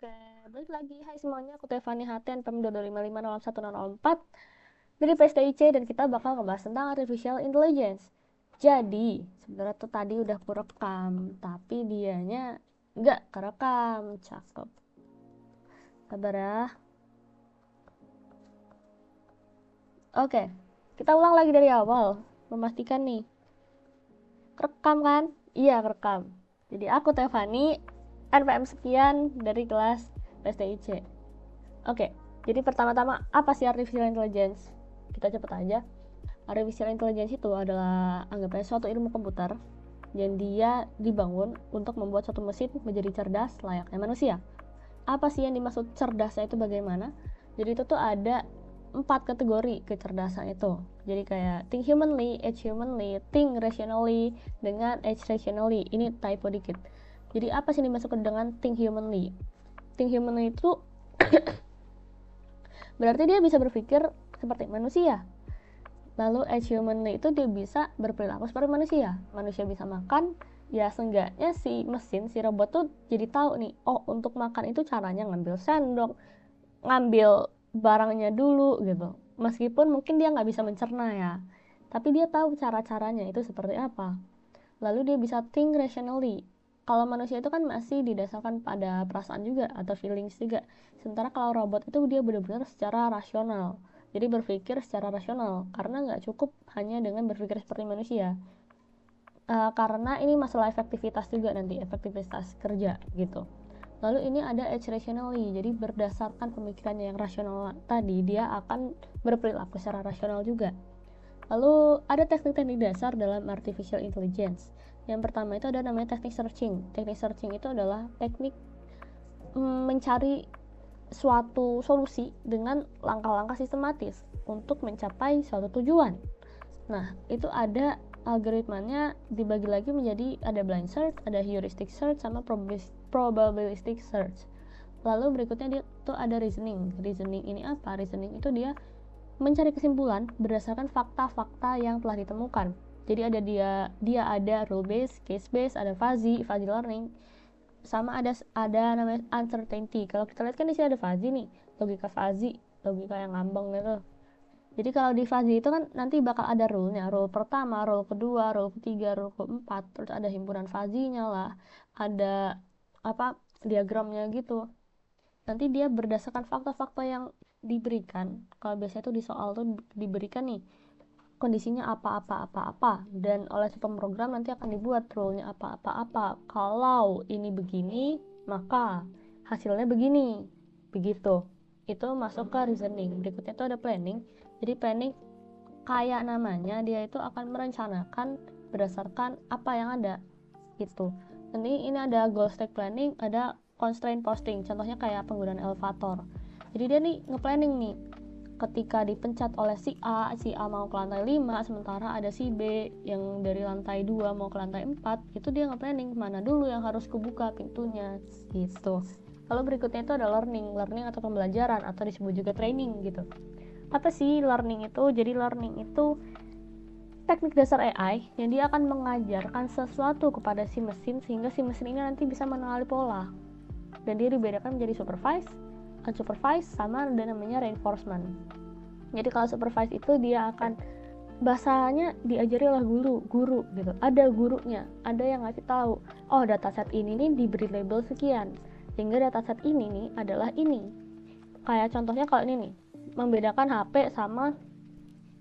Oke, balik lagi. Hai semuanya, aku Tevani HT NPM 225501004 dari PSDIC dan kita bakal ngebahas tentang Artificial Intelligence. Jadi, sebenarnya tuh tadi udah aku rekam, tapi dianya nggak kerekam. Cakep. Sabar ya. Oke, kita ulang lagi dari awal. Memastikan nih, rekam kan? Iya, rekam. Jadi aku Tevani, NPM sekian dari kelas PSDIC. Oke, jadi pertama-tama apa sih artificial intelligence? Kita cepet aja. Artificial intelligence itu adalah anggapnya suatu ilmu komputer yang dia dibangun untuk membuat suatu mesin menjadi cerdas layaknya manusia. Apa sih yang dimaksud cerdasnya itu bagaimana? Jadi itu tuh ada 4 kategori kecerdasan itu. Jadi kayak think humanly, age humanly, think rationally, dengan age rationally. Ini typo dikit. Jadi apa sih yang dimaksud dengan think humanly? Think humanly itu berarti dia bisa berpikir seperti manusia. Lalu age humanly itu dia bisa berperilaku seperti manusia. Manusia bisa makan, ya seenggaknya si mesin, si robot tuh jadi tahu nih, oh untuk makan itu caranya ngambil sendok, ngambil barangnya dulu gitu. Meskipun mungkin dia nggak bisa mencerna ya, tapi dia tahu cara-caranya itu seperti apa. Lalu dia bisa think rationally. Kalau manusia itu kan masih didasarkan pada perasaan juga atau feelings juga. Sementara kalau robot itu dia benar-benar secara rasional. Jadi berpikir secara rasional karena nggak cukup hanya dengan berpikir seperti manusia. Karena ini masalah efektivitas juga nanti, efektivitas kerja gitu. Lalu ini ada age rationally, jadi berdasarkan pemikirannya yang rasional tadi, dia akan berperilaku secara rasional juga. Lalu ada teknik-teknik dasar dalam artificial intelligence. Yang pertama itu ada namanya teknik searching. Teknik searching itu adalah teknik mencari suatu solusi dengan langkah-langkah sistematis untuk mencapai suatu tujuan. Nah, itu ada algoritmanya dibagi lagi menjadi ada blind search, ada heuristic search, sama probabilistic search. Lalu berikutnya dia tuh ada reasoning. Reasoning ini apa? Reasoning itu dia mencari kesimpulan berdasarkan fakta-fakta yang telah ditemukan. Jadi ada dia ada rule based, case based, ada fuzzy learning, sama ada namanya uncertainty. Kalau kita lihat kan di sini ada fuzzy nih, logika fuzzy, logika yang ngambang gitu. Jadi kalau di fuzzy itu kan nanti bakal ada rule-nya, rule pertama, rule kedua, rule ketiga, rule keempat, terus ada himpunan fuzzy-nya lah, ada apa diagramnya gitu. Nanti dia berdasarkan fakta-fakta yang diberikan. Kalau biasanya tuh di soal tuh diberikan nih kondisinya apa dan oleh si pemrogram nanti akan dibuat rule-nya apa. Kalau ini begini maka hasilnya begini, begitu. Itu masuk ke reasoning. Berikutnya itu ada planning. Jadi planning kayak namanya, dia itu akan merencanakan berdasarkan apa yang ada gitu. Nanti ini ada goal stack planning, ada constraint posting. Contohnya kayak penggunaan elevator. Jadi dia nih nge-planning nih, ketika dipencet oleh si A mau ke lantai 5, sementara ada si B yang dari lantai 2 mau ke lantai 4, itu dia nge-planning mana dulu yang harus kebuka pintunya gitu. Lalu berikutnya itu ada learning atau pembelajaran atau disebut juga training gitu. Apa sih learning itu? Jadi learning itu teknik dasar AI yang dia akan mengajarkan sesuatu kepada si mesin sehingga si mesin ini nanti bisa mengenali pola. Dan dia dibedakan menjadi supervised, unsupervised, sama ada namanya reinforcement. Jadi kalau supervised itu dia akan bahasanya diajari oleh guru gitu. Ada gurunya, ada yang ngasih tahu, oh dataset ini nih diberi label sekian, sehingga dataset ini nih adalah ini. Kayak contohnya kalau ini nih, membedakan HP sama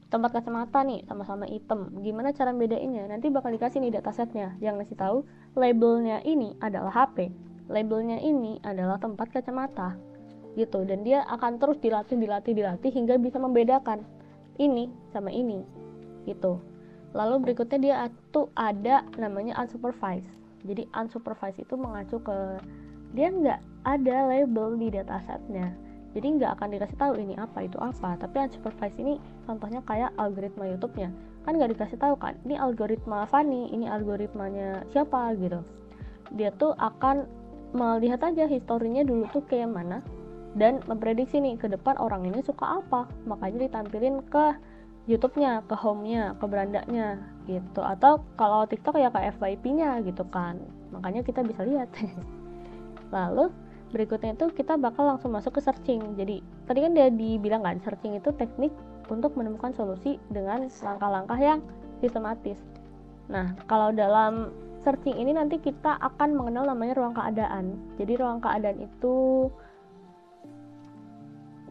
tempat kacamata nih sama-sama hitam. Gimana cara bedainnya? Nanti bakal dikasih nih datasetnya yang ngasih tahu labelnya ini adalah HP, labelnya ini adalah tempat kacamata gitu. Dan dia akan terus dilatih hingga bisa membedakan ini sama ini gitu. Lalu berikutnya dia tuh ada namanya unsupervised. Jadi unsupervised itu mengacu ke dia nggak ada label di datasetnya, jadi nggak akan dikasih tahu ini apa itu apa. Tapi unsupervised ini contohnya kayak algoritma YouTube-nya, kan nggak dikasih tahu kan ini algoritma Fanny, ini algoritmanya siapa gitu. Dia tuh akan melihat aja historinya dulu tuh kayak mana dan memprediksi nih ke depan orang ini suka apa, makanya ditampilin ke YouTube-nya, ke home-nya, ke berandanya gitu. Atau kalau TikTok ya ke FYP-nya gitu kan, makanya kita bisa lihat. Lalu berikutnya itu kita bakal langsung masuk ke searching. Jadi tadi kan dia dibilang kan, searching itu teknik untuk menemukan solusi dengan langkah-langkah yang sistematis. Nah, kalau dalam searching ini nanti kita akan mengenal namanya ruang keadaan. Jadi ruang keadaan itu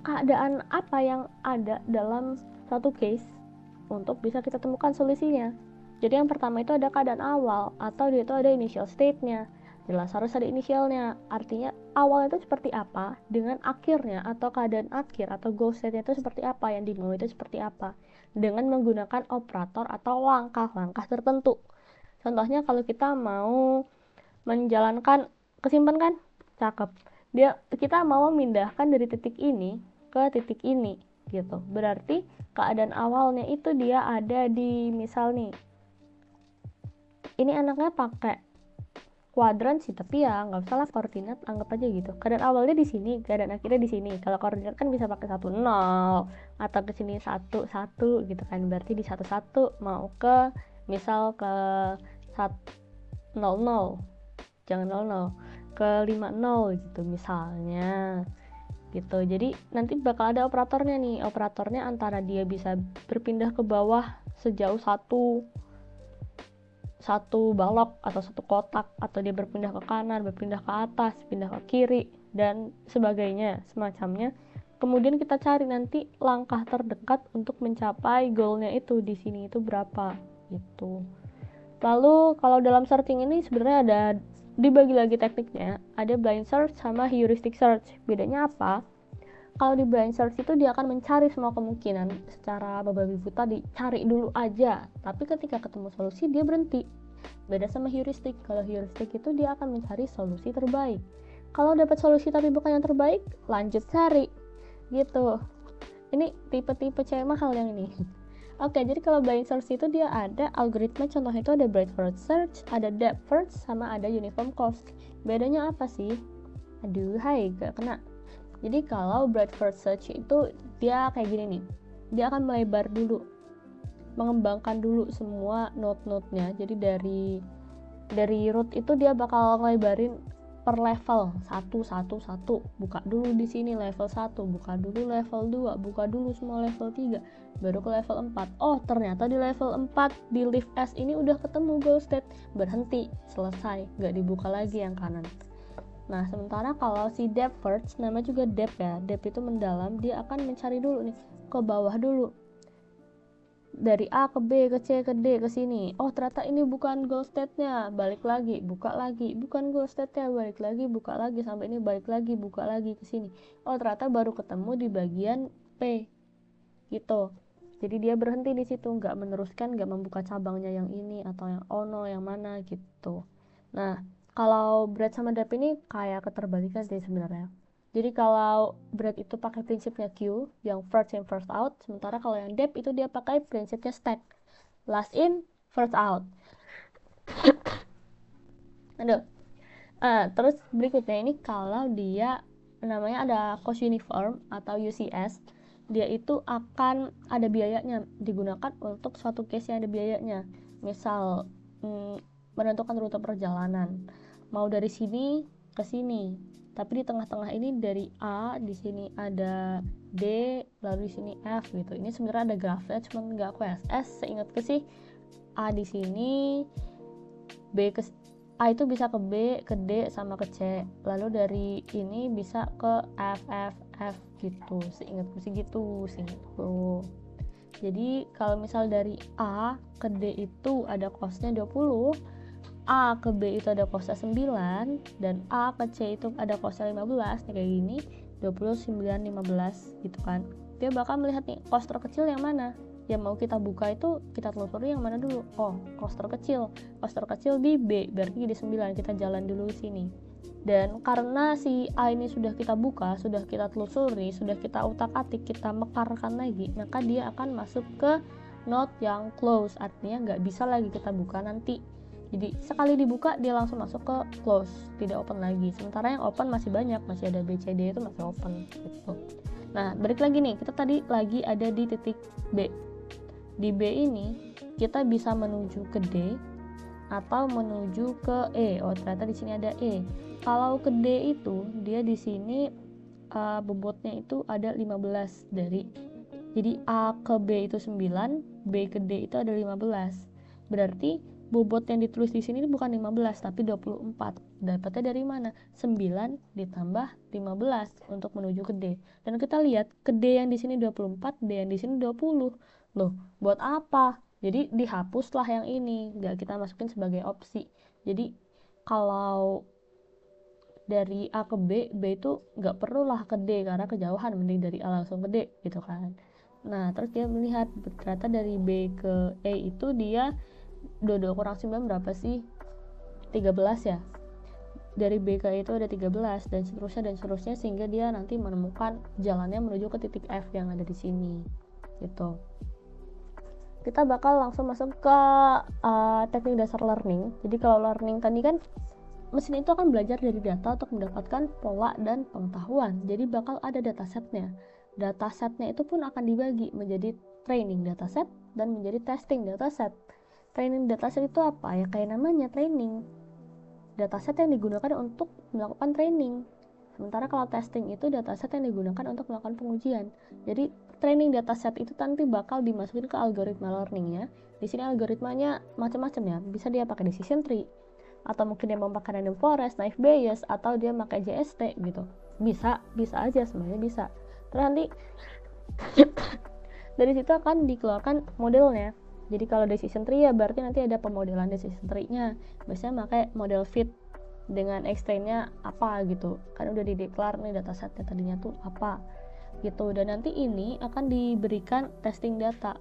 keadaan apa yang ada dalam satu case untuk bisa kita temukan solusinya. Jadi yang pertama itu ada keadaan awal, atau dia itu ada initial state-nya. Jelas harus ada inisialnya, artinya awalnya itu seperti apa, dengan akhirnya atau keadaan akhir atau goal state-nya itu seperti apa, yang dimau itu seperti apa, dengan menggunakan operator atau langkah-langkah tertentu. Contohnya kalau kita mau menjalankan, kesimpan kan? Cakep. Kita mau memindahkan dari titik ini ke titik ini gitu. Berarti keadaan awalnya itu dia ada di, misal nih, ini anaknya pakai kuadran sih, tapi ya nggak usah lah koordinat, anggap aja gitu. Keadaan awalnya di sini, keadaan akhirnya di sini. Kalau koordinat kan bisa pakai 1 0 atau ke sini 1 1 gitu kan. Berarti di 1 1 mau ke misal ke 1 0 0. Jangan 0 0. Ke 5 0 gitu misalnya. Gitu. Jadi nanti bakal ada operatornya nih. Operatornya antara dia bisa berpindah ke bawah sejauh satu balok atau satu kotak, atau dia berpindah ke kanan, berpindah ke atas, pindah ke kiri, dan sebagainya, semacamnya. Kemudian kita cari nanti langkah terdekat untuk mencapai goalnya itu di sini itu berapa gitu. Lalu kalau dalam searching ini sebenarnya ada dibagi lagi tekniknya, ada blind search sama heuristic search. Bedanya apa? Kalau di blind search itu dia akan mencari semua kemungkinan secara babi buta, dicari dulu aja, tapi ketika ketemu solusi dia berhenti. Beda sama heuristic. Kalau heuristic itu dia akan mencari solusi terbaik. Kalau dapat solusi tapi bukan yang terbaik, lanjut cari gitu. Ini tipe-tipe cewek mahal yang ini. Oke, jadi kalau blind search itu dia ada algoritma, contohnya itu ada breadth first search, ada depth first, sama ada uniform cost. Bedanya apa sih? Aduh, gak kena. Jadi kalau breadth first search itu dia kayak gini nih, dia akan melebar dulu, mengembangkan dulu semua node-node-nya. Jadi dari root itu dia bakal ngelebarin per level, satu, buka dulu di sini level 1, buka dulu level 2, buka dulu semua level 3, baru ke level 4. Oh, ternyata di level 4 di lift S ini udah ketemu goal state, berhenti, selesai, gak dibuka lagi yang kanan. Nah, sementara kalau si depth first, nama juga depth ya, depth itu mendalam, dia akan mencari dulu nih, ke bawah dulu, dari A ke B, ke C, ke D, ke sini. Oh, ternyata ini bukan goal state-nya, balik lagi, buka lagi, bukan goal state-nya, balik lagi, buka lagi, sampai ini balik lagi, buka lagi ke sini. Oh, ternyata baru ketemu di bagian P, gitu. Jadi dia berhenti di situ, nggak meneruskan, nggak membuka cabangnya yang ini atau yang ono, yang mana gitu. Nah, kalau breadth sama depth ini kayak keterbalikan sih sebenarnya. Jadi kalau breadth itu pakai prinsipnya Q, yang first in first out, sementara kalau yang depth itu dia pakai prinsipnya stack, last in first out. Aduh. Terus berikutnya ini kalau dia namanya ada cost uniform atau UCS, dia itu akan ada biayanya, digunakan untuk suatu case yang ada biayanya. Misal menentukan rute perjalanan, mau dari sini ke sini, tapi di tengah-tengah ini dari A, di sini ada D, lalu di sini F gitu. Ini sebenarnya ada grafnya, cuman nggak aku SS. Seingatku sih A di sini, B ke A itu bisa ke B, ke D, sama ke C. Lalu dari ini bisa ke F, F, F gitu. Seingatku sih gitu, seingatku. Jadi kalau misal dari A ke D itu ada costnya 20, A ke B itu ada costnya 9, dan A ke C itu ada costnya 15, kayak gini, 20, 9, 15 gitu kan. Dia bakal melihat nih, cost terkecil yang mana yang mau kita buka, itu kita telusuri yang mana dulu. Oh, cost terkecil di B, berarti di 9, kita jalan dulu sini. Dan karena si A ini sudah kita buka, sudah kita telusuri, sudah kita utak-atik, kita mekarkan lagi, maka dia akan masuk ke node yang close, artinya nggak bisa lagi kita buka nanti. Jadi sekali dibuka dia langsung masuk ke close, tidak open lagi. Sementara yang open masih banyak, masih ada B, C, D itu masih open gitu. Nah, balik lagi nih, kita tadi lagi ada di titik B. Di B ini kita bisa menuju ke D atau menuju ke E. Oh, ternyata di sini ada E. Kalau ke D itu dia di sini bobotnya itu ada 15 dari. Jadi A ke B itu 9, B ke D itu ada 15. Berarti bobot yang ditulis di sini bukan 15 tapi 24. Dapatnya dari mana? 9 ditambah 15 untuk menuju ke D. Dan kita lihat ke D yang di sini 24, D yang di sini 20. Loh, buat apa? Jadi dihapuslah yang ini, nggak kita masukin sebagai opsi. Jadi kalau dari A ke B itu nggak perlulah ke D karena kejauhan, mending dari A langsung ke D gitu kan. Nah terus dia melihat ternyata dari B ke E itu dia 22 kurang 9 berapa sih? 13 ya. Dari B ke E itu ada 13 dan seterusnya sehingga dia nanti menemukan jalannya menuju ke titik F yang ada di sini gitu. Kita bakal langsung masuk ke teknik dasar learning. Jadi kalau learning tadi kan mesin itu akan belajar dari data untuk mendapatkan pola dan pengetahuan. Jadi bakal ada datasetnya. Datasetnya itu pun akan dibagi menjadi training dataset dan menjadi testing dataset. Training dataset itu apa? Ya kayak namanya training. Dataset yang digunakan untuk melakukan training. Sementara kalau testing itu dataset yang digunakan untuk melakukan pengujian. Jadi training dataset itu nanti bakal dimasukin ke algoritma learningnya. Di sini algoritmanya macam-macam ya. Bisa dia pakai decision tree, atau mungkin dia mau pakai random forest, naive Bayes, atau dia pakai JST gitu. Bisa aja sebenarnya bisa. Terus nanti dari situ akan dikeluarkan modelnya. Jadi kalau decision tree ya berarti nanti ada pemodelan decision tree-nya. Biasanya pakai model fit dengan explain-nya apa gitu. Kan udah dideklar nih datasetnya tadinya tuh apa gitu. Dan nanti ini akan diberikan testing data.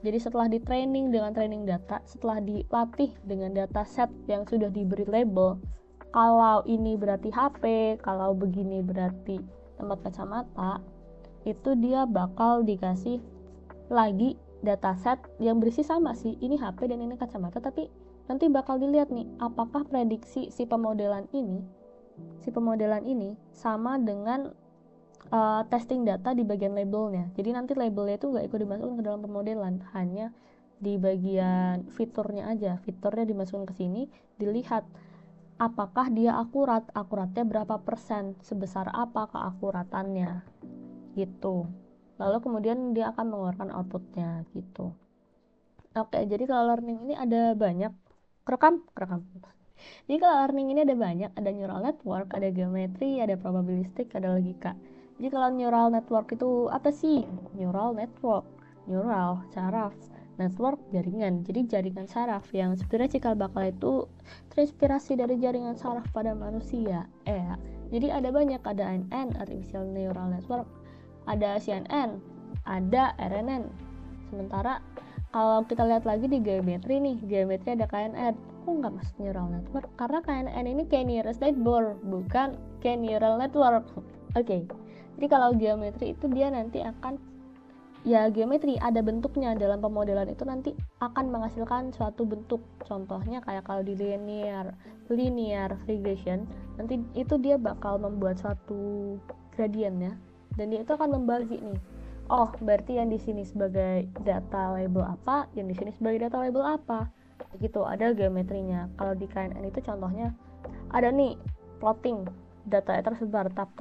Jadi setelah di training dengan training data, setelah dilatih dengan data set yang sudah diberi label, kalau ini berarti HP, kalau begini berarti tempat kacamata, itu dia bakal dikasih lagi data set yang berisi sama sih, ini HP dan ini kacamata, tapi nanti bakal dilihat nih, apakah prediksi si pemodelan ini sama dengan testing data di bagian labelnya. Jadi nanti labelnya itu nggak ikut dimasukkan ke dalam pemodelan, hanya di bagian fiturnya aja. Fiturnya dimasukkan ke sini, dilihat apakah dia akuratnya berapa persen, sebesar apa keakuratannya gitu. Lalu kemudian dia akan mengeluarkan outputnya gitu. Oke, jadi kalau learning ini ada banyak kerekam. Jadi kalau learning ini ada banyak, ada neural network, ada geometri, ada probabilistik, ada logika. Jadi kalau neural network itu apa sih? Neural network, neural, saraf, network, jaringan. Jadi jaringan saraf yang sebenarnya cikal bakal itu terinspirasi dari jaringan saraf pada manusia. Jadi ada banyak, ada ANN, artificial neural network, ada CNN, ada RNN. Sementara kalau kita lihat lagi di geometri nih, geometri ada KNN. Kok nggak masuk neural network? Karena KNN ini kayak nearest neighbor, bukan kayak neural network. Oke. Jadi kalau geometri itu dia nanti akan, ya geometri ada bentuknya dalam pemodelan itu nanti akan menghasilkan suatu bentuk. Contohnya kayak kalau di linear regression, nanti itu dia bakal membuat suatu gradient ya. Dan dia itu akan membagi nih. Oh, berarti yang di sini sebagai data label apa, yang di sini sebagai data label apa. Begitu, ada geometrinya. Kalau di KNN itu contohnya ada nih plotting, data tersebar tap.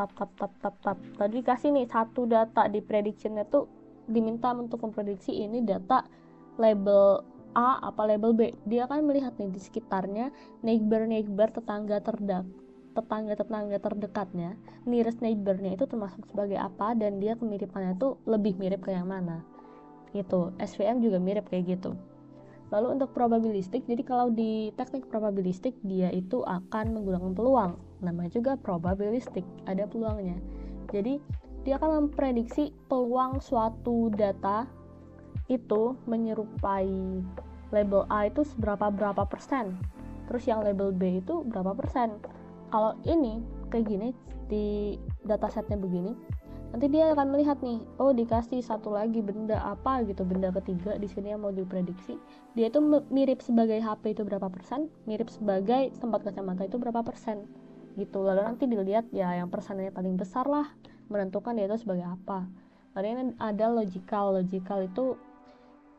Tadi dikasih nih satu data di predictionnya tuh diminta untuk memprediksi ini data label A apa label B. Dia akan melihat nih di sekitarnya neighbor tetangga terdekatnya, nearest neighbornya itu termasuk sebagai apa, dan dia kemiripannya tuh lebih mirip ke yang mana gitu. SVM juga mirip kayak gitu. Lalu untuk probabilistik, jadi kalau di teknik probabilistik dia itu akan menggunakan peluang, namanya juga probabilistik, ada peluangnya. Jadi dia akan memprediksi peluang suatu data itu menyerupai label A itu berapa persen, terus yang label B itu berapa persen. Kalau ini kayak gini, di datasetnya begini, nanti dia akan melihat nih, oh dikasih satu lagi benda apa gitu, benda ketiga di sini yang mau diprediksi, dia itu mirip sebagai HP itu berapa persen, mirip sebagai tempat kacamata itu berapa persen gitu. Lalu nanti dilihat ya yang persennya paling besar lah menentukan dia itu sebagai apa. Lalu ini ada logical itu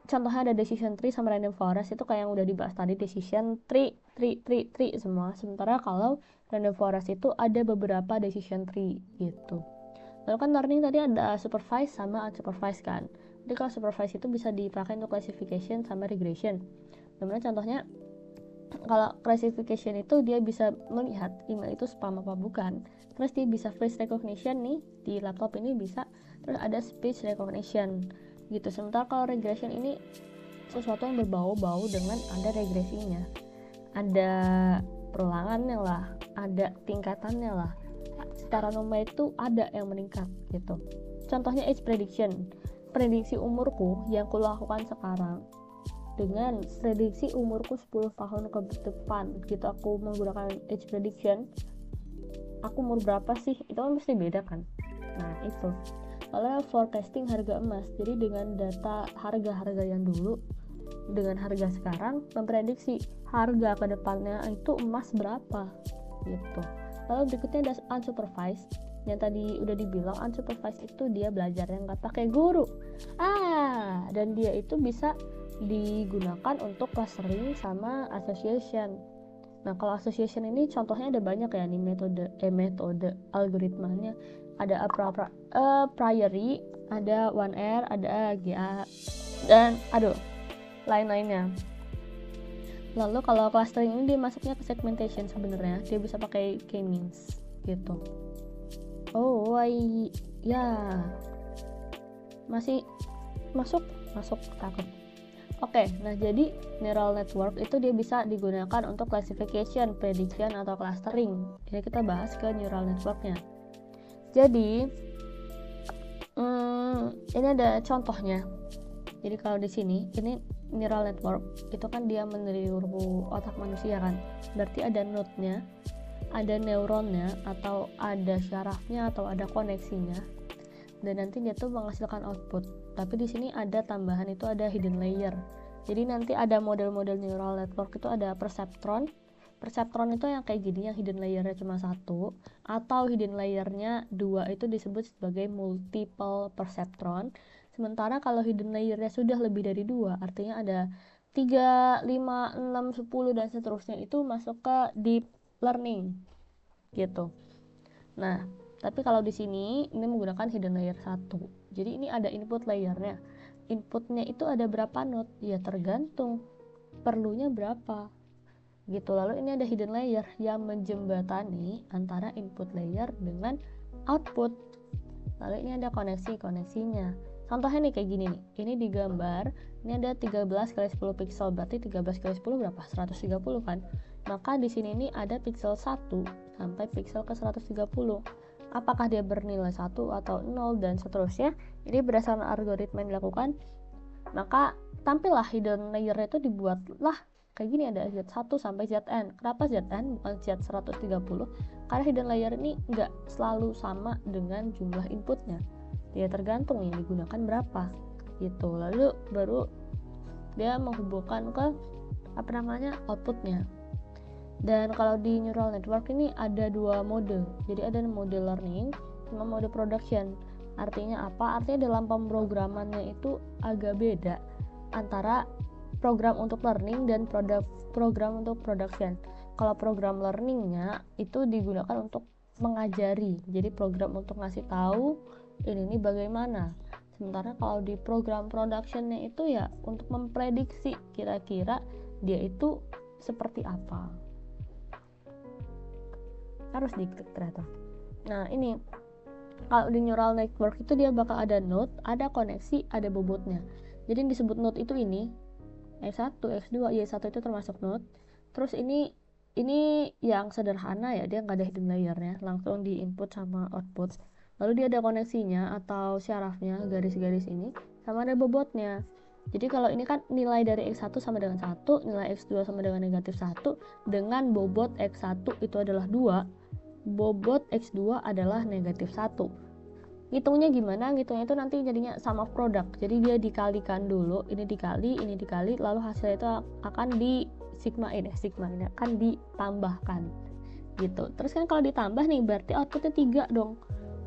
contohnya ada decision tree sama random forest, itu kayak yang udah dibahas tadi, decision tree semua. Sementara kalau random forest itu ada beberapa decision tree gitu. Lalu kan learning tadi ada supervised sama unsupervised kan. Jadi kalau supervised itu bisa dipakai untuk classification sama regression. Namanya contohnya kalau classification itu dia bisa melihat email itu spam apa bukan. Terus dia bisa face recognition nih, di laptop ini bisa. Terus ada speech recognition gitu. Sementara kalau regression ini sesuatu yang berbau-bau dengan ada regresinya, ada perulangannya lah, ada tingkatannya lah. Secara nomor itu ada yang meningkat gitu. Contohnya age prediction, prediksi umurku yang kulakukan sekarang dengan prediksi umurku 10 tahun ke depan gitu, aku menggunakan age prediction, aku umur berapa sih, itu kan mesti beda kan. Nah itu. Lalu forecasting harga emas, jadi dengan data harga-harga yang dulu dengan harga sekarang memprediksi harga ke depannya itu emas berapa gitu. Lalu berikutnya ada unsupervised, yang tadi udah dibilang unsupervised itu dia belajarnya nggak pakai guru, dan dia itu bisa digunakan untuk clustering sama association. Nah kalau association ini contohnya ada banyak ya nih metode algoritmanya. Ada a priori, ada 1R, ada GA, dan lain-lainnya. Lalu kalau clustering ini dia masuknya ke segmentation, sebenarnya dia bisa pakai k-means gitu. Masih masuk takut. Oke, nah jadi neural network itu dia bisa digunakan untuk classification, prediction, atau clustering. Ini kita bahas ke neural networknya. Jadi ini ada contohnya. Jadi kalau di sini ini neural network itu kan dia meniru otak manusia kan. Berarti ada node-nya, ada neuronnya, atau ada syarafnya, atau ada koneksinya. Dan nanti dia tuh menghasilkan output. Tapi di sini ada tambahan, itu ada hidden layer. Jadi nanti ada model-model neural network itu ada perceptron. Perceptron itu yang kayak gini, yang hidden layernya cuma 1, atau hidden layernya 2, itu disebut sebagai multiple perceptron. Sementara kalau hidden layernya sudah lebih dari 2, artinya ada 3, 5, 6, 10 dan seterusnya, itu masuk ke deep learning gitu. Nah, tapi kalau di sini ini menggunakan hidden layer 1. Jadi ini ada input layernya. Inputnya itu ada berapa node? Ya tergantung perlunya berapa. Gitu. Lalu ini ada hidden layer yang menjembatani antara input layer dengan output. Lalu ini ada koneksinya. Contohnya nih kayak gini nih. Ini di gambar, ini ada 13x10 pixel, berarti 13x10 berapa? 130 kan? Maka di sini ini ada pixel 1 sampai pixel ke 130. Apakah dia bernilai 1 atau 0 dan seterusnya? Ini berdasarkan algoritma yang dilakukan. Maka tampillah hidden layer itu dibuatlah kayak gini, ada Z1 sampai Zn. Kenapa Zn bukan Z130? Karena hidden layer ini nggak selalu sama dengan jumlah inputnya. Dia tergantung yang digunakan berapa gitu. Lalu baru dia menghubungkan ke outputnya. Dan kalau di neural network ini ada 2 mode. Jadi ada mode learning sama mode production. Artinya apa? Artinya dalam pemrogramannya itu agak beda antara program untuk learning dan program untuk production. Kalau program learningnya itu digunakan untuk mengajari. Jadi program untuk ngasih tahu ini bagaimana. Sementara kalau di program productionnya itu ya untuk memprediksi kira-kira dia itu seperti apa. Harus diklik ternyata. Nah ini kalau di neural network itu dia bakal ada node, ada koneksi, ada bobotnya. Jadi yang disebut node itu ini X1, X2, Y1 itu termasuk node. Terus ini yang sederhana ya, dia nggak ada hidden layernya, langsung di input sama output. Lalu dia ada koneksinya atau syarafnya, garis-garis ini, sama ada bobotnya. Jadi kalau ini kan nilai dari X1 sama dengan 1, nilai X2 sama dengan negatif 1, dengan bobot X1 itu adalah 2, bobot X2 adalah negatif 1. Ngitungnya gimana? Ngitungnya itu nanti jadinya sum of product. Jadi dia dikalikan dulu, ini dikali, lalu hasilnya itu akan di sigma ini akan ditambahkan gitu. Terus kan kalau ditambah nih berarti outputnya 3 dong.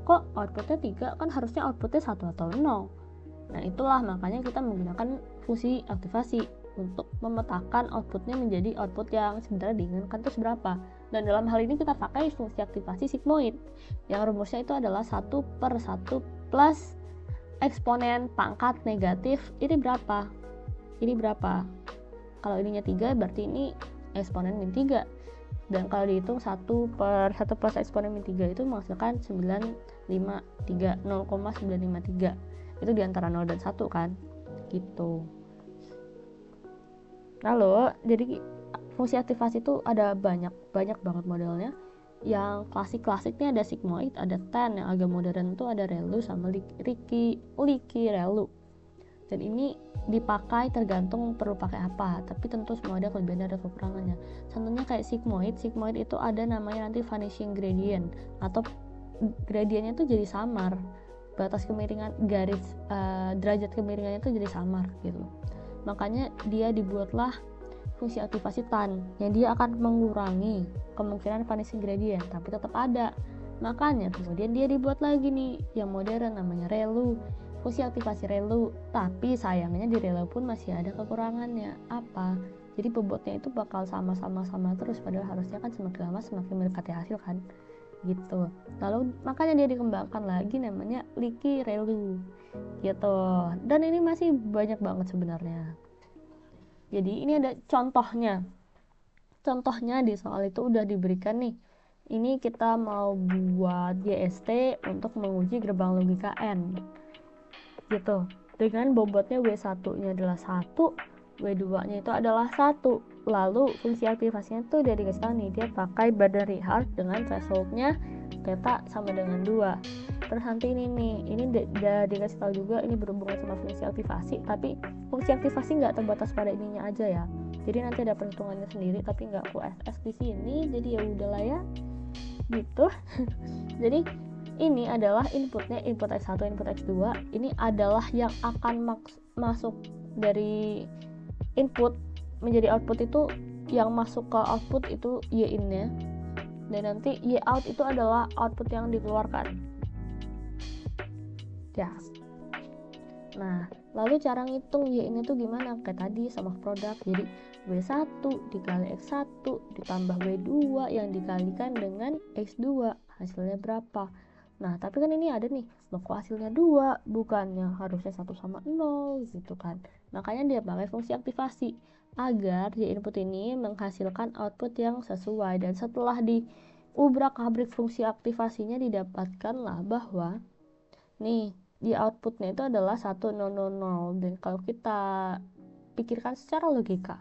Kok outputnya 3? Kan harusnya outputnya 1 atau 0. Nah itulah makanya kita menggunakan fungsi aktivasi untuk memetakan outputnya menjadi output yang sebenarnya diinginkan itu seberapa. Dan dalam hal ini kita pakai fungsi aktivasi sigmoid yang rumusnya itu adalah 1/1 plus eksponen pangkat negatif ini berapa? Ini berapa? Kalau ininya 3 berarti ini eksponen min 3. Dan kalau dihitung 1/1 plus eksponen min 3 itu menghasilkan 0,953. Itu diantara 0 dan 1 kan? Gitu. Lalu jadi fungsi aktivasi itu ada banyak banget modelnya. Yang klasik-klasiknya ada sigmoid, ada ten, yang agak modern itu ada relu sama Licky relu. Dan ini dipakai tergantung perlu pakai apa, tapi tentu semua ada kelebihan dan kekurangannya. Contohnya kayak sigmoid itu ada namanya nanti vanishing gradient atau gradiennya itu jadi samar, batas kemiringan garis derajat kemiringannya itu jadi samar gitu. Makanya dia dibuatlah fungsi aktivasi tan yang dia akan mengurangi kemungkinan vanishing gradient, tapi tetap ada. Makanya kemudian dia dibuat lagi nih yang modern namanya relu, fungsi aktivasi relu. Tapi sayangnya di relu pun masih ada kekurangannya. Apa? Jadi bobotnya itu bakal sama terus, padahal harusnya kan semakin lama semakin mendekati hasil kan gitu. Lalu makanya dia dikembangkan lagi namanya Licky relu gitu. Dan ini masih banyak banget sebenarnya. Jadi ini ada contohnya di soal itu udah diberikan nih. Ini kita mau buat JST untuk menguji gerbang logika N gitu, dengan bobotnya W1 nya adalah 1, W2 nya itu adalah 1. Lalu fungsi aktivasinya tuh udah dikasih tahu nih, dia pakai Bader-Richard dengan thresholdnya theta sama dengan 2. Terus nanti ini udah dikasih tahu juga ini berhubungan sama fungsi aktivasi, tapi fungsi aktivasi nggak terbatas pada ininya aja ya. Jadi nanti ada perhitungannya sendiri, tapi nggak QSS di sini. Jadi ya udahlah ya, gitu. Jadi ini adalah inputnya, input X1, input X2. Ini adalah yang akan masuk dari input menjadi output itu, yang masuk ke output itu Y in-nya, dan nanti Y out itu adalah output yang dikeluarkan ya. Nah lalu cara ngitung Y in itu gimana? Kayak tadi sama produk, jadi W1 dikali X1 ditambah W2 yang dikalikan dengan X2, hasilnya berapa? Nah tapi kan ini ada nih, loh kok hasilnya 2, bukannya harusnya 1 sama 0 gitu kan. Makanya dia pakai fungsi aktivasi agar Y input ini menghasilkan output yang sesuai. Dan setelah diubrak-abrik fungsi aktivasinya, didapatkanlah bahwa nih di outputnya itu adalah 1000. Dan kalau kita pikirkan secara logika,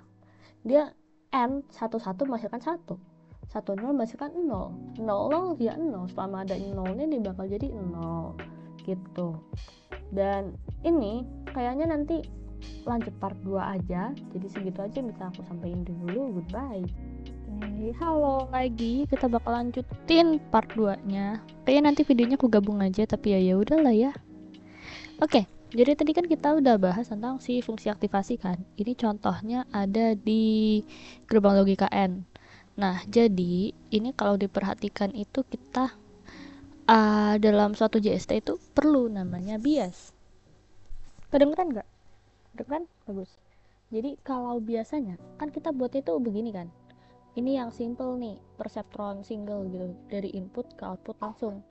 dia N 11 menghasilkan 1, 10 menghasilkan 0, 00 ya 0, selama ada 0 nya dia bakal jadi 0 gitu. Dan ini kayaknya nanti lanjut part 2 aja, jadi segitu aja bisa aku sampaikan dulu. Goodbye. Halo lagi, kita bakal lanjutin part 2 nya. Kayaknya nanti videonya aku gabung aja, tapi ya udahlah ya. Oke, jadi tadi kan kita udah bahas tentang si fungsi aktivasi kan. Ini contohnya ada di gerbang logika N. Nah, jadi ini kalau diperhatikan itu kita dalam suatu JST itu perlu namanya bias. Kedengeran nggak? Kedengeran? Bagus. Jadi kalau biasanya kan kita buat itu begini kan. Ini yang simple nih, perseptron single gitu, dari input ke output langsung.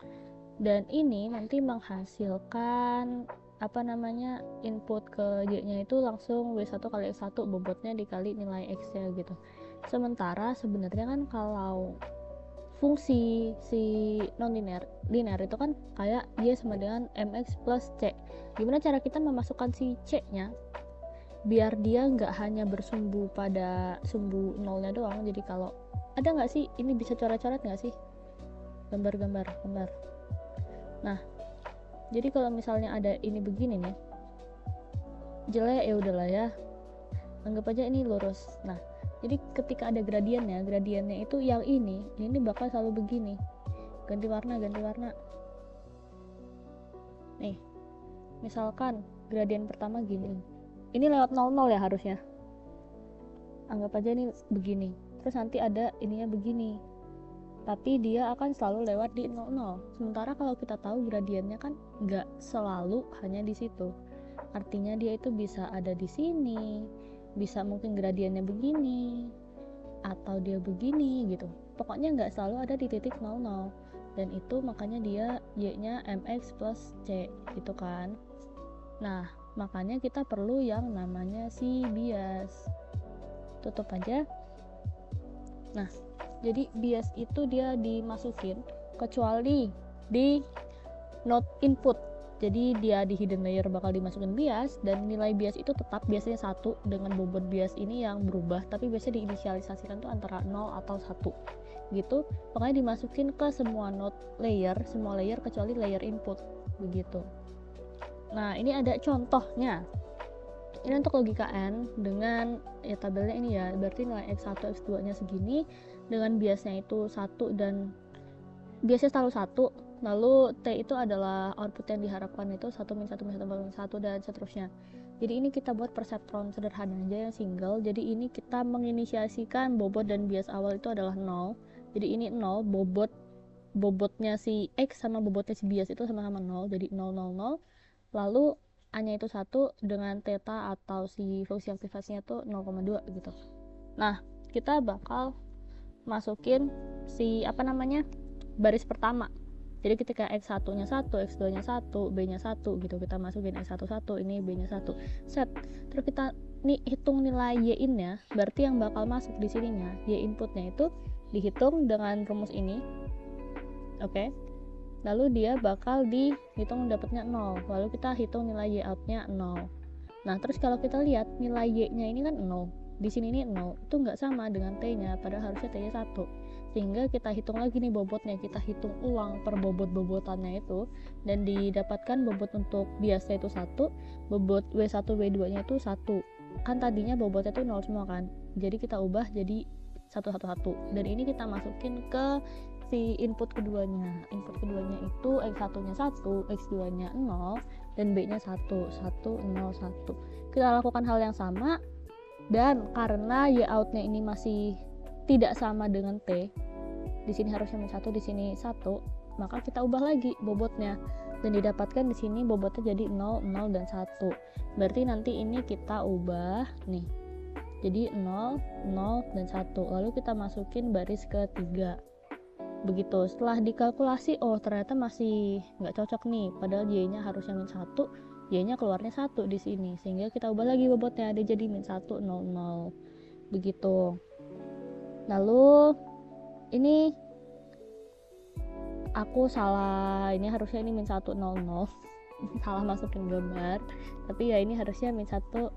Dan ini nanti menghasilkan input ke Y-nya itu langsung W1 kali X1, bobotnya dikali nilai X-nya gitu. Sementara sebenarnya kan kalau fungsi si non linear itu kan kayak Y sama dengan MX plus C. Gimana cara kita memasukkan si C-nya biar dia nggak hanya bersumbu pada sumbu nolnya doang. Jadi kalau ada nggak sih, ini bisa coret-coret nggak sih, gambar. Nah jadi kalau misalnya ada ini begini nih, jelek ya udahlah ya, anggap aja ini lurus. Nah jadi ketika ada gradiennya itu yang ini bakal selalu begini, ganti warna nih. Misalkan gradien pertama gini, ini lewat 00 ya harusnya, anggap aja ini begini. Terus nanti ada ininya begini, tapi dia akan selalu lewat di 00. Sementara kalau kita tahu gradiennya kan nggak selalu hanya di situ. Artinya dia itu bisa ada di sini, bisa mungkin gradiennya begini, atau dia begini gitu. Pokoknya nggak selalu ada di titik 00. Dan itu makanya dia y-nya mx plus c gitu kan. Nah, makanya kita perlu yang namanya si bias. Tutup aja. Nah, jadi bias itu dia dimasukin kecuali di node input. Jadi dia di hidden layer bakal dimasukin bias, dan nilai bias itu tetap biasanya 1 dengan bobot bias ini yang berubah, tapi biasanya diinisialisasikan tuh antara 0 atau 1 gitu. Makanya dimasukin ke semua node layer, semua layer kecuali layer input begitu. Nah, ini ada contohnya. Ini untuk logika N dengan ya tabelnya ini ya, berarti nilai X1, X2 nya segini, dengan biasnya itu 1 dan biasanya selalu 1. Lalu T itu adalah output yang diharapkan itu 1 min 1 min 1 min 1 dan seterusnya. Jadi ini kita buat perseptron sederhana aja yang single. Jadi ini kita menginisiasikan bobot dan bias awal itu adalah 0. Jadi ini 0, bobotnya si X sama bobotnya si bias itu sama-sama 0. Jadi 0 0 0. Lalu A-nya itu 1 dengan theta atau si fungsi aktivasinya itu 0,2 gitu. Nah, kita bakal masukin si baris pertama. Jadi ketika X1 nya 1, X2 nya 1, B nya 1 gitu, kita masukin X1 1, ini B nya 1, set. Terus kita nih hitung nilai Y in nya, berarti yang bakal masuk di sininya Y inputnya itu dihitung dengan rumus ini. Oke. Lalu dia bakal dihitung dapatnya 0. Lalu kita hitung nilai Y out nya 0. Nah, terus kalau kita lihat nilai Y nya ini kan 0. Di sini ini 0. Itu nggak sama dengan T nya, padahal harusnya T nya 1. Sehingga kita hitung lagi nih bobotnya, kita hitung ulang per bobot-bobotannya itu, dan didapatkan bobot untuk biasnya itu 1, bobot W1 W2 nya itu 1. Kan tadinya bobotnya itu 0 semua kan, jadi kita ubah jadi 111, dan ini kita masukin ke si input keduanya. Input keduanya itu X1 nya 1, X2 nya 0, dan B nya 1, 1, 0, 1. Kita lakukan hal yang sama, dan karena Y out nya ini masih tidak sama dengan T, di sini harusnya min 1, di sini 1, maka kita ubah lagi bobotnya, dan didapatkan di sini bobotnya jadi 0, 0, dan 1. Berarti nanti ini kita ubah nih jadi 0, 0, dan 1. Lalu kita masukin baris ketiga. Begitu. Setelah dikalkulasi, oh ternyata masih nggak cocok nih, padahal Y-nya harusnya min 1, Y-nya keluarnya 1 di sini, sehingga kita ubah lagi bobotnya, dia jadi min 1, 0, 0. Begitu. Lalu ini aku salah, ini harusnya ini min 1, 0, 0. Salah masukin gambar, tapi ya ini harusnya min 1, 0,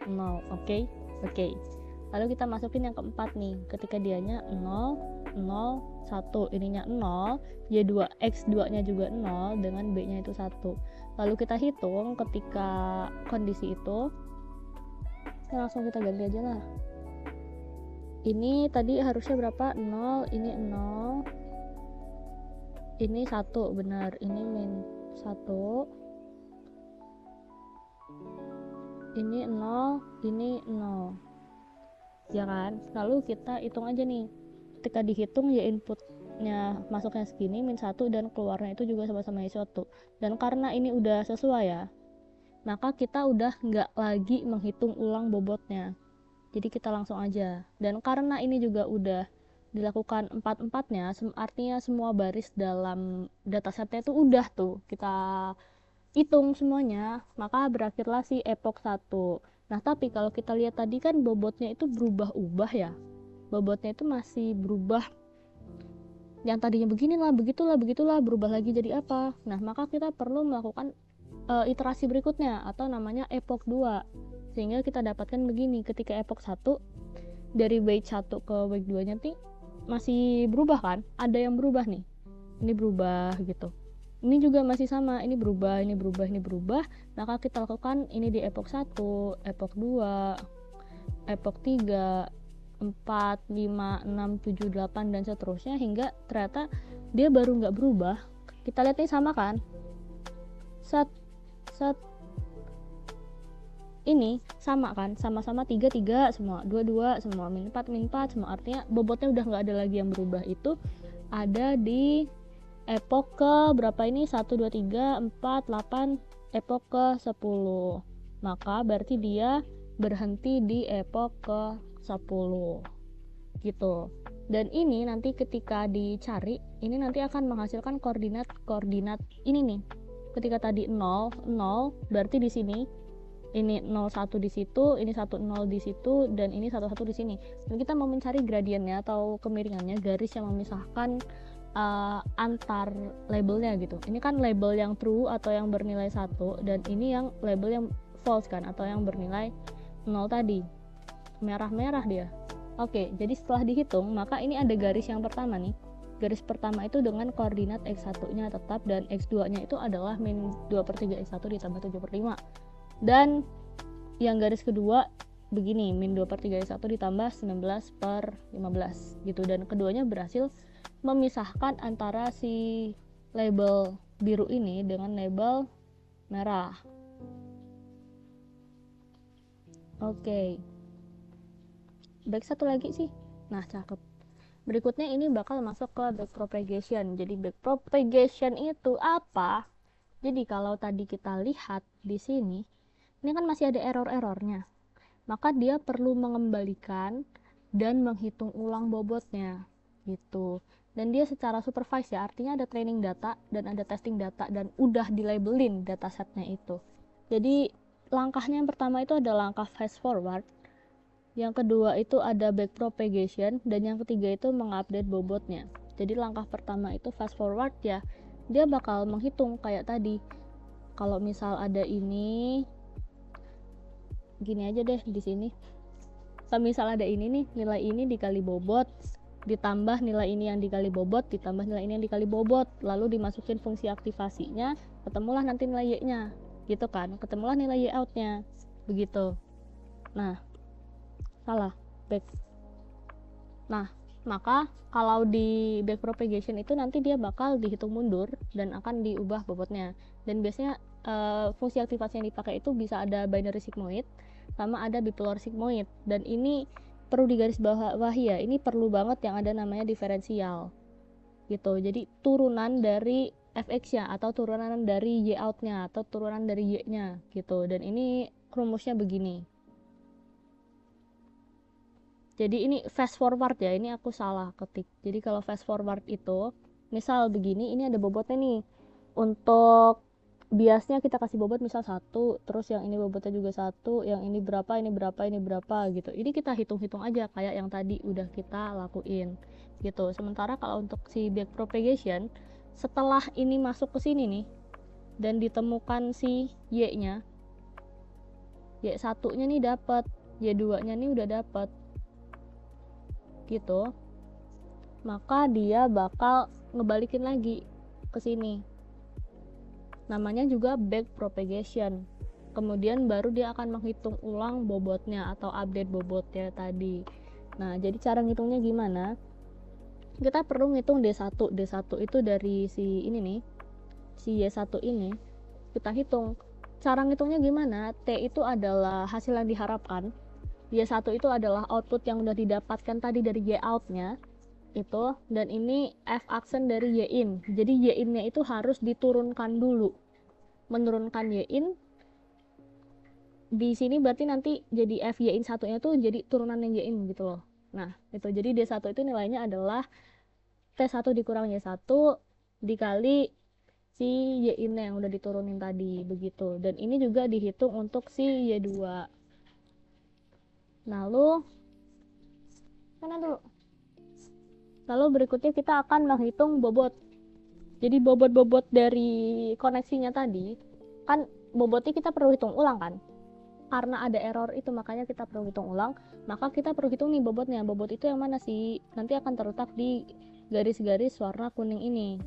0. Oke. Lalu kita masukin yang keempat nih, ketika dianya 0, 0, 1, ininya 0, Y2, X2 nya juga 0, dengan B nya itu 1. Lalu kita hitung ketika kondisi itu, langsung kita ganti aja lah. Ini tadi harusnya berapa? 0, ini 0, ini 1, benar, ini min 1, ini 0, ini 0, ya kan? Lalu kita hitung aja nih, ketika dihitung ya inputnya masuknya segini, min 1, dan keluarnya itu juga sama-sama Y1. Dan karena ini udah sesuai ya, maka kita udah nggak lagi menghitung ulang bobotnya, jadi kita langsung aja. Dan karena ini juga udah dilakukan 4-4-nya, artinya semua baris dalam datasetnya itu udah tuh kita hitung semuanya, maka berakhirlah si epoch 1. Nah, tapi kalau kita lihat tadi kan bobotnya itu berubah-ubah ya, bobotnya itu masih berubah, yang tadinya beginilah, begitulah, berubah lagi jadi apa. Nah, maka kita perlu melakukan iterasi berikutnya, atau namanya epoch 2, sehingga kita dapatkan begini. Ketika epoch 1 dari weight 1 ke weight 2 nya nih masih berubah kan, ada yang berubah nih, ini berubah gitu, ini juga masih sama, ini berubah, ini berubah, ini berubah. Maka kita lakukan ini di epoch 1, epoch 2, epoch 3, 4, 5, 6, 7, 8, dan seterusnya, hingga ternyata dia baru nggak berubah. Kita lihat nih, sama kan, set ini sama kan, sama-sama 3 semua, 2 semua, min 4 semua. Artinya bobotnya udah nggak ada lagi yang berubah. Itu ada di epoch ke berapa ini, 1, 2, 3, 4, 8, epoch ke 10. maka berarti dia berhenti di epoch ke 10 gitu. Dan ini nanti ketika dicari, ini nanti akan menghasilkan koordinat ini nih. Ketika tadi 0, 0 berarti di sini ini 01 di situ, ini 10 di situ, dan ini 11 di sini. Dan kita mau mencari gradiennya atau kemiringannya, garis yang memisahkan antar labelnya gitu. Ini kan label yang true atau yang bernilai 1, dan ini yang label yang false kan, atau yang bernilai 0 tadi. Merah-merah dia. Oke, jadi setelah dihitung, maka ini ada garis yang pertama nih. Garis pertama itu dengan koordinat X1-nya tetap, dan X2-nya itu adalah min 2/3 X1 ditambah 7/5. Dan yang garis kedua begini, min 2/3 X1 ditambah 19/15 gitu. Dan keduanya berhasil memisahkan antara si label biru ini dengan label merah. Oke. Back satu lagi sih. Nah, cakep. Berikutnya ini bakal masuk ke backpropagation. Jadi backpropagation itu apa? Jadi kalau tadi kita lihat di sini, ini kan masih ada error-errornya. Maka dia perlu mengembalikan dan menghitung ulang bobotnya gitu. Dan dia secara supervise ya, artinya ada training data dan ada testing data dan udah dilabelin datasetnya itu. Jadi langkahnya yang pertama itu ada langkah fast forward. Yang kedua itu ada backpropagation, dan yang ketiga itu mengupdate bobotnya. Jadi langkah pertama itu fast forward ya, dia bakal menghitung kayak tadi. Kalau misal ada ini, gini aja deh di sini. Kalau misal ada ini nih, nilai ini dikali bobot, ditambah nilai ini yang dikali bobot, ditambah nilai ini yang dikali bobot, lalu dimasukin fungsi aktivasinya, ketemulah nanti nilai Y-nya, gitu kan? Ketemulah nilai Y out-nya, begitu. Nah, salah back. Nah, maka kalau di backpropagation itu nanti dia bakal dihitung mundur dan akan diubah bobotnya. Dan biasanya fungsi aktivasi yang dipakai itu bisa ada binary sigmoid sama ada bipolar sigmoid. Dan ini perlu digarisbawahi ya, ini perlu banget yang ada namanya diferensial gitu. Jadi turunan dari fx-nya atau turunan dari y out-nya atau turunan dari y-nya gitu. Dan ini rumusnya begini. Jadi ini fast forward ya, ini aku salah ketik. Jadi kalau fast forward itu, misal begini, ini ada bobotnya nih. Untuk biasnya kita kasih bobot misal 1, terus yang ini bobotnya juga 1, yang ini berapa, ini berapa, ini berapa gitu. Ini kita hitung-hitung aja kayak yang tadi udah kita lakuin gitu. Sementara kalau untuk si backpropagation, setelah ini masuk ke sini nih dan ditemukan si Y-nya, Y1-nya nih dapat, Y2-nya nih udah dapat gitu, maka dia bakal ngebalikin lagi ke sini. Namanya juga backpropagation. Kemudian baru dia akan menghitung ulang bobotnya atau update bobotnya tadi. Nah, jadi cara ngitungnya gimana? Kita perlu ngitung D1. D1 itu dari si ini nih, si Y1 ini. Kita hitung. Cara ngitungnya gimana? T itu adalah hasil yang diharapkan. Y1 itu adalah output yang udah didapatkan tadi dari Y out-nya itu, dan ini F aksen dari Y in. Jadi Y in-nya itu harus diturunkan dulu. Menurunkan Y in di sini berarti nanti jadi F Y in satunya tuh jadi turunan yang Y in gitu loh. Nah, itu jadi D1 itu nilainya adalah T1 dikurang Y1 dikali si Y in-nya yang udah diturunin tadi begitu. Dan ini juga dihitung untuk si Y2. Lalu berikutnya kita akan menghitung bobot. Jadi bobot-bobot dari koneksinya tadi, kan bobotnya kita perlu hitung ulang kan? Karena ada error itu makanya kita perlu hitung ulang, maka kita perlu hitung nih bobotnya. Bobot itu yang mana sih? Nanti akan terletak di garis-garis warna kuning ini.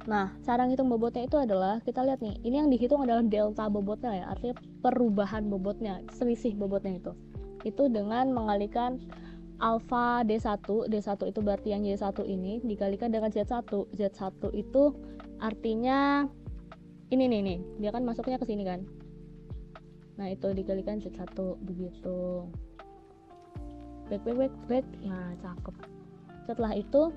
Nah, cara ngitung bobotnya itu adalah, kita lihat nih, ini yang dihitung adalah delta bobotnya ya, artinya perubahan bobotnya, selisih bobotnya itu. Itu dengan mengalikan alfa D1 itu berarti yang Y1 ini dikalikan dengan Z1. Z1 itu artinya ini nih, dia kan masuknya ke sini kan. Nah, itu dikalikan Z1 begitu. Back. Nah, cakep. Setelah itu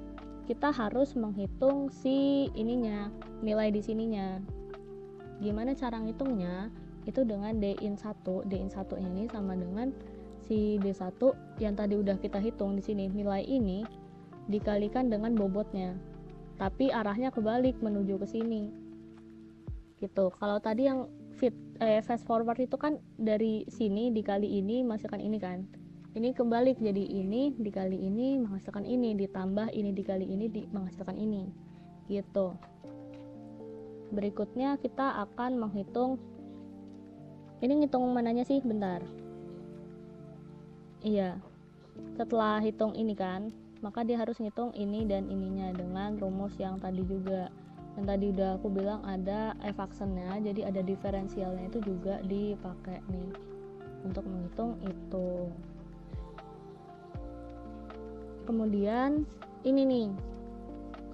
kita harus menghitung si ininya, nilai di sininya. Gimana cara ngitungnya? itu dengan D-1 ini sama dengan si D1 yang tadi udah kita hitung di sini. Nilai ini dikalikan dengan bobotnya, tapi arahnya kebalik menuju ke sini gitu. Kalau tadi yang fast forward itu kan dari sini dikali ini menghasilkan ini kan, ini kebalik, jadi ini dikali ini menghasilkan ini, ditambah ini dikali ini menghasilkan ini gitu. Berikutnya kita akan menghitung, ini ngitung mananya sih, bentar. Iya, setelah hitung ini kan, maka dia harus ngitung ini dan ininya dengan rumus yang tadi juga. Yang tadi udah aku bilang ada f-aksennya, jadi ada diferensialnya itu juga dipakai nih untuk menghitung itu. Kemudian ini nih,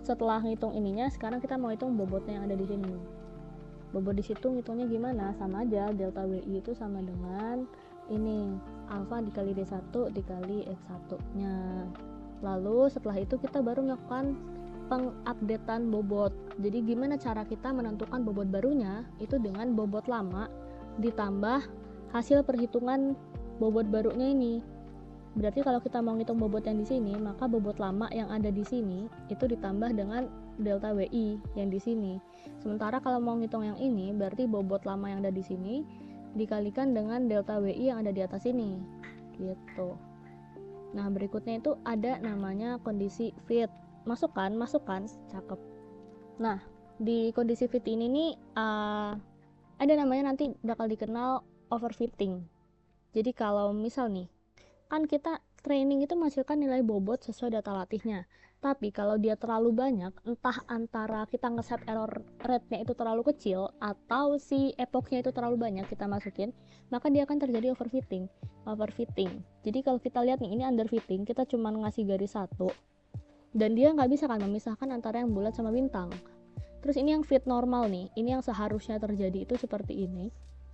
setelah ngitung ininya, sekarang kita mau hitung bobotnya yang ada di sini. Bobot di situ ngitungnya gimana? Sama aja, delta WI itu sama dengan ini, alfa dikali D1 dikali X1 nya. Lalu setelah itu kita baru melakukan pengupdatean bobot. Jadi gimana cara kita menentukan bobot barunya? Itu dengan bobot lama ditambah hasil perhitungan bobot barunya ini. Berarti kalau kita mau ngitung bobot yang di sini, maka bobot lama yang ada di sini itu ditambah dengan delta WI yang di sini. Sementara kalau mau ngitung yang ini, berarti bobot lama yang ada di sini dikalikan dengan delta WI yang ada di atas ini. Gitu. Nah, berikutnya itu ada namanya kondisi fit. Masukkan, cakep. Nah, di kondisi fit ini nih ada namanya, nanti bakal dikenal overfitting. Jadi kalau misal nih, kan kita training itu menghasilkan nilai bobot sesuai data latihnya. Tapi kalau dia terlalu banyak, entah antara kita ngeset error rate-nya itu terlalu kecil atau si epochnya itu terlalu banyak kita masukin, maka dia akan terjadi overfitting. Jadi kalau kita lihat nih, ini underfitting, kita cuma ngasih garis satu dan dia nggak bisa kan memisahkan antara yang bulat sama bintang. Terus ini yang fit normal nih, ini yang seharusnya terjadi itu seperti ini,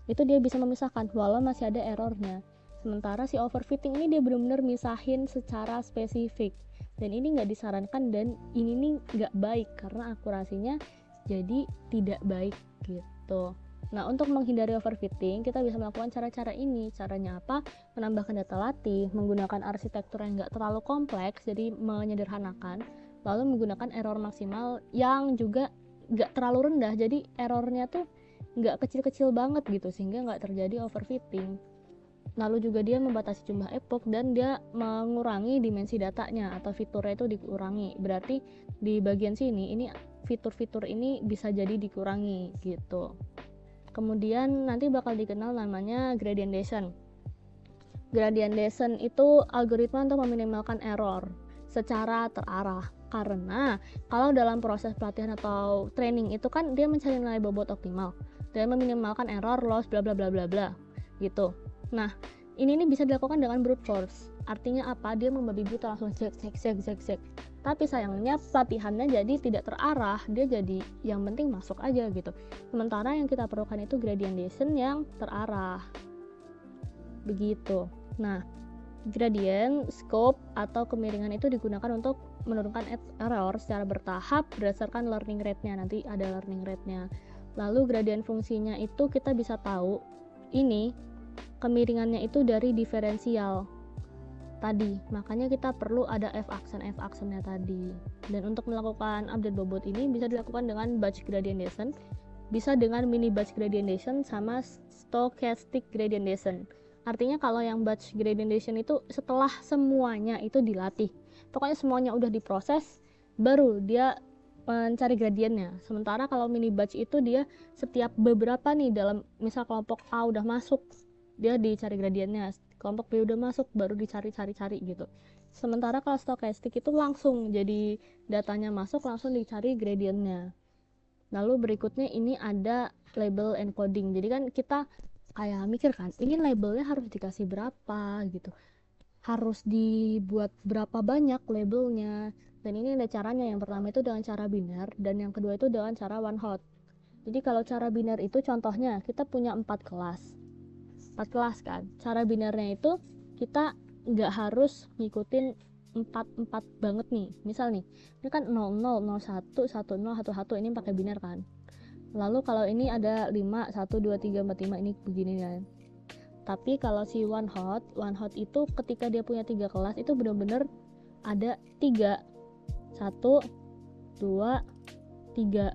itu dia bisa memisahkan walau masih ada errornya. Sementara si overfitting ini dia benar-benar misahin secara spesifik, dan ini nggak disarankan, dan ini nih nggak baik karena akurasinya jadi tidak baik gitu. Nah, untuk menghindari overfitting kita bisa melakukan cara-cara ini. Caranya apa? Menambahkan data latih, menggunakan arsitektur yang nggak terlalu kompleks, jadi menyederhanakan, lalu menggunakan error maksimal yang juga nggak terlalu rendah, jadi errornya tuh nggak kecil-kecil banget gitu sehingga nggak terjadi overfitting. Lalu juga dia membatasi jumlah epoch dan dia mengurangi dimensi datanya atau fiturnya itu dikurangi. Berarti di bagian sini ini fitur-fitur ini bisa jadi dikurangi gitu. Kemudian nanti bakal dikenal namanya gradient descent. Gradient descent itu algoritma untuk meminimalkan error secara terarah. Karena kalau dalam proses pelatihan atau training itu kan dia mencari nilai bobot optimal dan meminimalkan error, loss, bla bla bla bla bla gitu. Nah, ini bisa dilakukan dengan brute force. Artinya apa? Dia membabi buta, langsung cek. Tapi sayangnya pelatihannya jadi tidak terarah, dia jadi yang penting masuk aja gitu. Sementara yang kita perlukan itu gradient descent yang terarah. Begitu. Nah, gradient, scope, atau kemiringan itu digunakan untuk menurunkan error secara bertahap berdasarkan learning rate-nya. Nanti ada learning rate-nya. Lalu gradient fungsinya itu kita bisa tahu ini kemiringannya itu dari diferensial tadi, makanya kita perlu ada f-aksennya tadi. Dan untuk melakukan update bobot ini bisa dilakukan dengan batch gradient descent, bisa dengan mini batch gradient descent, sama stochastic gradient descent. Artinya kalau yang batch gradient descent itu setelah semuanya itu dilatih, pokoknya semuanya udah diproses, baru dia mencari gradiennya. Sementara kalau mini batch itu dia setiap beberapa nih, dalam misal kelompok A udah masuk, dia dicari gradiennya, kelompok B udah masuk, baru dicari gitu. Sementara kalau stochastic itu langsung, jadi datanya masuk langsung dicari gradiennya. Lalu berikutnya ini ada label encoding. Jadi kan kita kayak mikir kan, ini labelnya harus dikasih berapa gitu, harus dibuat berapa banyak labelnya. Dan ini ada caranya. Yang pertama itu dengan cara biner, dan yang kedua itu dengan cara one hot. Jadi kalau cara biner itu contohnya kita punya 4 kelas kan. Cara binernya itu kita nggak harus ngikutin 4 banget nih. Misal nih, ini kan 00, 01, 10, 11 ini pakai biner kan. Lalu kalau ini ada 5, 1, 2, 3, 4, 5, ini begini kan. Tapi kalau si one hot itu ketika dia punya 3 kelas itu benar-benar ada 3, 1, 2, 3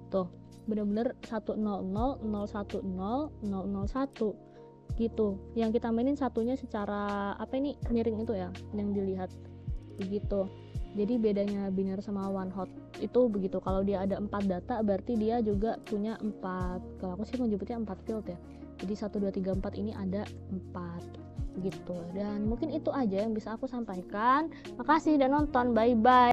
tuh, benar-benar 100, 010, 001 gitu. Yang kita mainin satunya secara miring itu ya, yang dilihat begitu. Jadi bedanya biner sama one hot itu begitu. Kalau dia ada 4 data berarti dia juga punya 4, kalau aku sih menyebutnya 4 field ya. Jadi 1, 2, 3, 4 ini ada 4 gitu. Dan mungkin itu aja yang bisa aku sampaikan. Makasih udah nonton, bye bye.